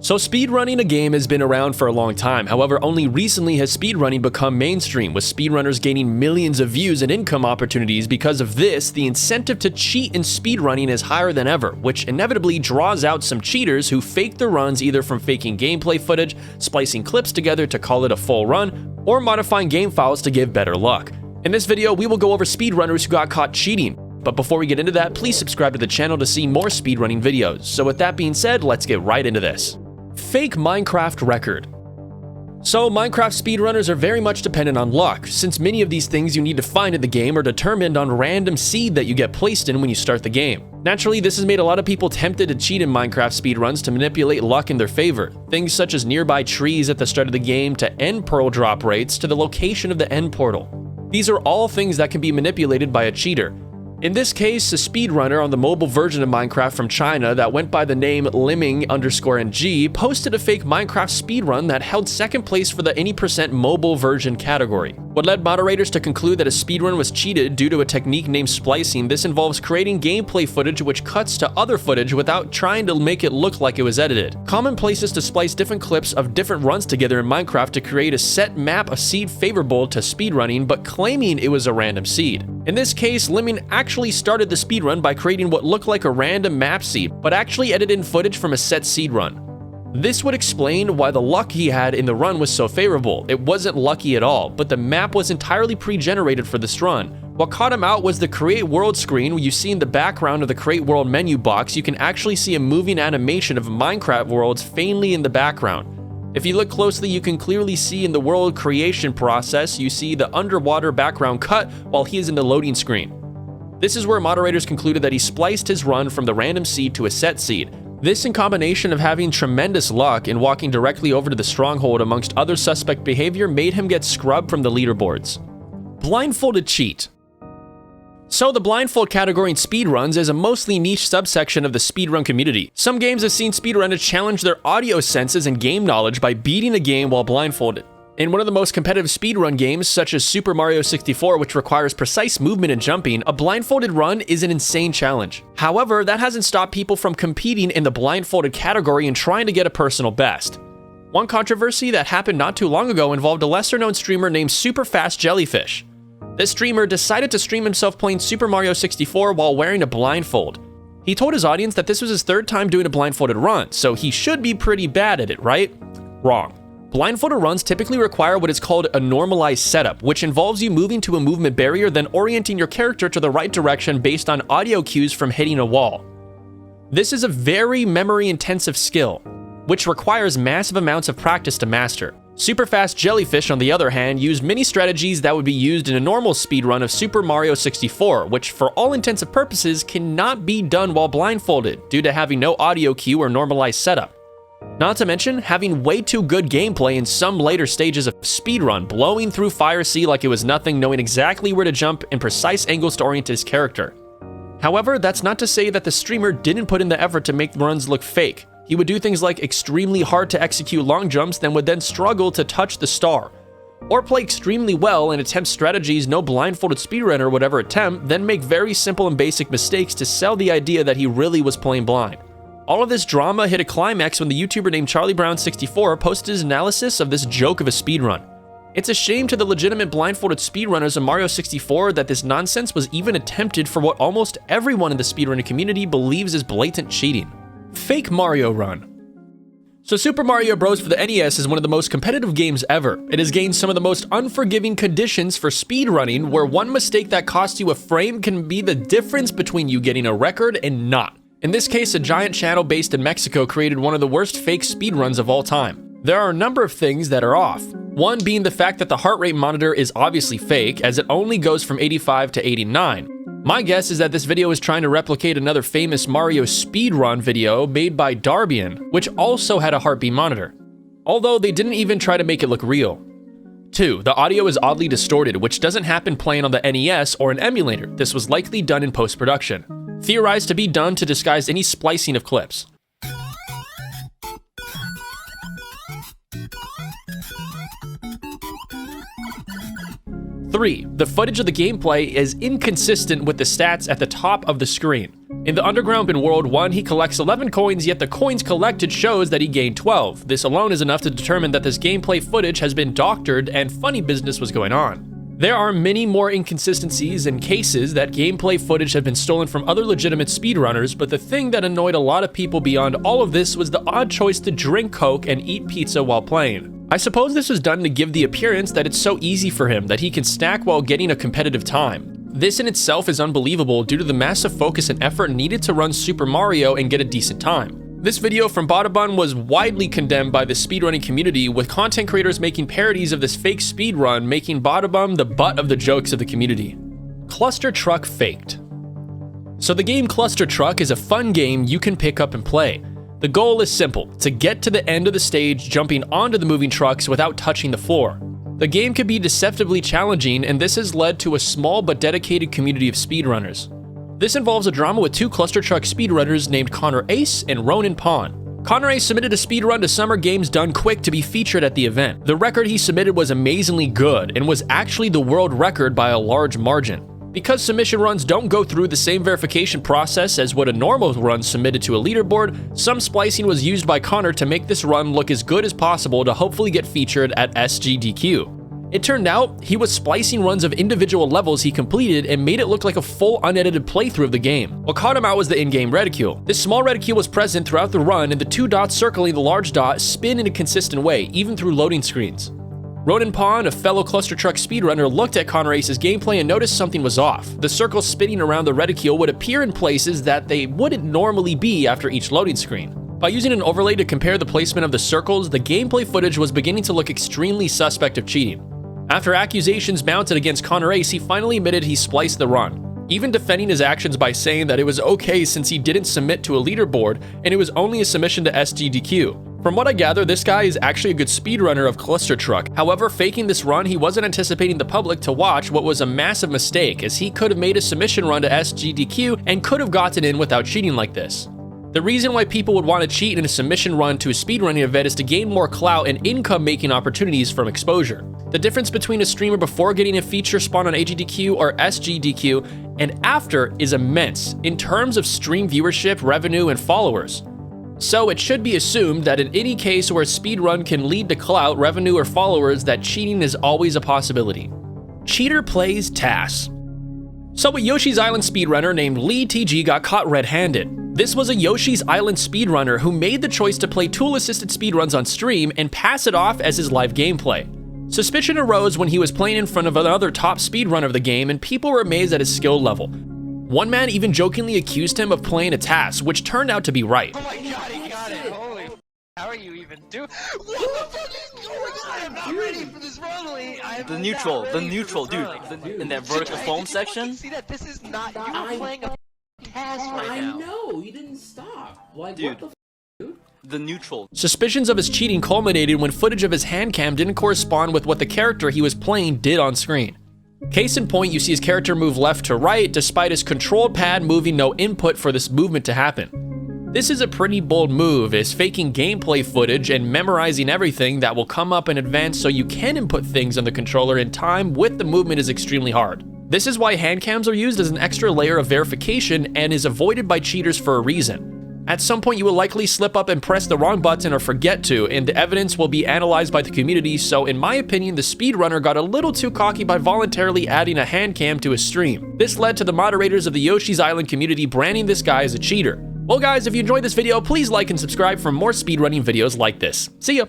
So speedrunning a game has been around for a long time. However, only recently has speedrunning become mainstream, with speedrunners gaining millions of views and income opportunities. Because of this, the incentive to cheat in speedrunning is higher than ever, which inevitably draws out some cheaters who fake their runs either from faking gameplay footage, splicing clips together to call it a full run, or modifying game files to give better luck. In this video, we will go over speedrunners who got caught cheating. But before we get into that, please subscribe to the channel to see more speedrunning videos. So with that being said, let's get right into this. Fake Minecraft record. So Minecraft speedrunners are very much dependent on luck, since many of these things you need to find in the game are determined on random seed that you get placed in when you start the game. Naturally, this has made a lot of people tempted to cheat in Minecraft speedruns to manipulate luck in their favor. Things such as nearby trees at the start of the game to end pearl drop rates to the location of the end portal. These are all things that can be manipulated by a cheater. In this case, a speedrunner on the mobile version of Minecraft from China that went by the name Lemming_NG posted a fake Minecraft speedrun that held second place for the any % mobile version category. What led moderators to conclude that a speedrun was cheated due to a technique named splicing. This involves creating gameplay footage which cuts to other footage without trying to make it look like it was edited. Common places to splice different clips of different runs together in Minecraft to create a set map of seed favorable to speedrunning, but claiming it was a random seed. In this case, Lemming actually started the speedrun by creating what looked like a random map seed, but actually edited in footage from a set seed run. This would explain why the luck he had in the run was so favorable. It wasn't lucky at all, but the map was entirely pre-generated for this run. What caught him out was the Create World screen, where you see in the background of the Create World menu box, you can actually see a moving animation of Minecraft worlds faintly in the background. If you look closely, you can clearly see in the world creation process, you see the underwater background cut while he is in the loading screen. This is where moderators concluded that he spliced his run from the random seed to a set seed. This, in combination of having tremendous luck and walking directly over to the stronghold amongst other suspect behavior, made him get scrubbed from the leaderboards. Blindfolded cheat. So the blindfold category in speedruns is a mostly niche subsection of the speedrun community. Some games have seen speedrunners challenge their audio senses and game knowledge by beating a game while blindfolded. In one of the most competitive speedrun games, such as Super Mario 64, which requires precise movement and jumping, a blindfolded run is an insane challenge. However, that hasn't stopped people from competing in the blindfolded category and trying to get a personal best. One controversy that happened not too long ago involved a lesser-known streamer named Superfast Jellyfish. This streamer decided to stream himself playing Super Mario 64 while wearing a blindfold. He told his audience that this was his third time doing a blindfolded run, so he should be pretty bad at it, right? Wrong. Blindfolded runs typically require what is called a normalized setup, which involves you moving to a movement barrier, then orienting your character to the right direction based on audio cues from hitting a wall. This is a very memory-intensive skill, which requires massive amounts of practice to master. Superfast Jellyfish, on the other hand, used many strategies that would be used in a normal speedrun of Super Mario 64, which for all intents and purposes cannot be done while blindfolded due to having no audio cue or normalized setup. Not to mention having way too good gameplay in some later stages of speedrun, blowing through Fire Sea like it was nothing, knowing exactly where to jump and precise angles to orient his character. However, that's not to say that the streamer didn't put in the effort to make runs look fake. He would do things like extremely hard to execute long jumps, then would then struggle to touch the star. Or play extremely well and attempt strategies no blindfolded speedrunner would ever attempt, then make very simple and basic mistakes to sell the idea that he really was playing blind. All of this drama hit a climax when the YouTuber named CharlieBrown64 posted his analysis of this joke of a speedrun. It's a shame to the legitimate blindfolded speedrunners of Mario 64 that this nonsense was even attempted for what almost everyone in the speedrunning community believes is blatant cheating. Fake Mario run. So Super Mario Bros. For the NES is one of the most competitive games ever. It has gained some of the most unforgiving conditions for speedrunning, where one mistake that costs you a frame can be the difference between you getting a record and not. In this case, a giant channel based in Mexico created one of the worst fake speedruns of all time. There are a number of things that are off. One being the fact that the heart rate monitor is obviously fake, as it only goes from 85 to 89. My guess is that this video is trying to replicate another famous Mario speedrun video made by Darbian, which also had a heartbeat monitor, although they didn't even try to make it look real. 2. The audio is oddly distorted, which doesn't happen playing on the NES or an emulator. This was likely done in post-production. Theorized to be done to disguise any splicing of clips. 3. The footage of the gameplay is inconsistent with the stats at the top of the screen. In the underground in World 1, he collects 11 coins, yet the coins collected shows that he gained 12. This alone is enough to determine that this gameplay footage has been doctored and funny business was going on. There are many more inconsistencies and cases that gameplay footage have been stolen from other legitimate speedrunners, but the thing that annoyed a lot of people beyond all of this was the odd choice to drink Coke and eat pizza while playing. I suppose this was done to give the appearance that it's so easy for him that he can stack while getting a competitive time. This in itself is unbelievable due to the massive focus and effort needed to run Super Mario and get a decent time. This video from Badabun was widely condemned by the speedrunning community, with content creators making parodies of this fake speedrun, making Badabun the butt of the jokes of the community. CLUSTERTRUCK faked. So the game CLUSTERTRUCK is a fun game you can pick up and play. The goal is simple, to get to the end of the stage jumping onto the moving trucks without touching the floor. The game can be deceptively challenging, and this has led to a small but dedicated community of speedrunners. This involves a drama with two CLUSTERTRUCK speedrunners named Connor Ace and Ronan Pawn. Connor Ace submitted a speedrun to Summer Games Done Quick to be featured at the event. The record he submitted was amazingly good and was actually the world record by a large margin. Because submission runs don't go through the same verification process as what a normal run submitted to a leaderboard, some splicing was used by Connor to make this run look as good as possible to hopefully get featured at SGDQ. It turned out he was splicing runs of individual levels he completed and made it look like a full unedited playthrough of the game. What caught him out was the in-game reticule. This small reticule was present throughout the run, and the two dots circling the large dot spin in a consistent way, even through loading screens. Ronan Pawn, a fellow CLUSTERTRUCK speedrunner, looked at Connor Ace's gameplay and noticed something was off. The circles spinning around the reticule would appear in places that they wouldn't normally be after each loading screen. By using an overlay to compare the placement of the circles, the gameplay footage was beginning to look extremely suspect of cheating. After accusations mounted against Connor Ace, he finally admitted he spliced the run, even defending his actions by saying that it was okay since he didn't submit to a leaderboard and it was only a submission to SGDQ. From what I gather, this guy is actually a good speedrunner of CLUSTERTRUCK. However, faking this run, he wasn't anticipating the public to watch what was a massive mistake, as he could have made a submission run to SGDQ and could have gotten in without cheating like this. The reason why people would want to cheat in a submission run to a speedrunning event is to gain more clout and income-making opportunities from exposure. The difference between a streamer before getting a feature spawn on AGDQ or SGDQ and after is immense in terms of stream viewership, revenue, and followers. So it should be assumed that in any case where a speedrun can lead to clout, revenue, or followers, that cheating is always a possibility. Cheater plays TAS. So a Yoshi's Island speedrunner named Lee TG got caught red-handed. This was a Yoshi's Island speedrunner who made the choice to play tool-assisted speedruns on stream and pass it off as his live gameplay. Suspicion arose when he was playing in front of another top speedrunner of the game, and people were amazed at his skill level. One man even jokingly accused him of playing a TAS, which turned out to be right. Oh my god, he got it! Holy, how are you even doing? What the fuck is going on? I'm not ready for this run, Lee. The neutral, dude. In that vertical foam section. See that this is not you playing a TAS right now. I know, you didn't stop. Like, dude. What the f, dude? The neutral. Suspicions of his cheating culminated when footage of his hand cam didn't correspond with what the character he was playing did on screen. Case in point, you see his character move left to right despite his controlled pad moving no input for this movement to happen. This is a pretty bold move, as faking gameplay footage and memorizing everything that will come up in advance so you can input things on the controller in time with the movement is extremely hard. This is why hand cams are used as an extra layer of verification and is avoided by cheaters for a reason. At some point you will likely slip up and press the wrong button or forget to, and the evidence will be analyzed by the community, so in my opinion the speedrunner got a little too cocky by voluntarily adding a hand cam to his stream. This led to the moderators of the Yoshi's Island community branding this guy as a cheater. Well guys, if you enjoyed this video, please like and subscribe for more speedrunning videos like this. See ya!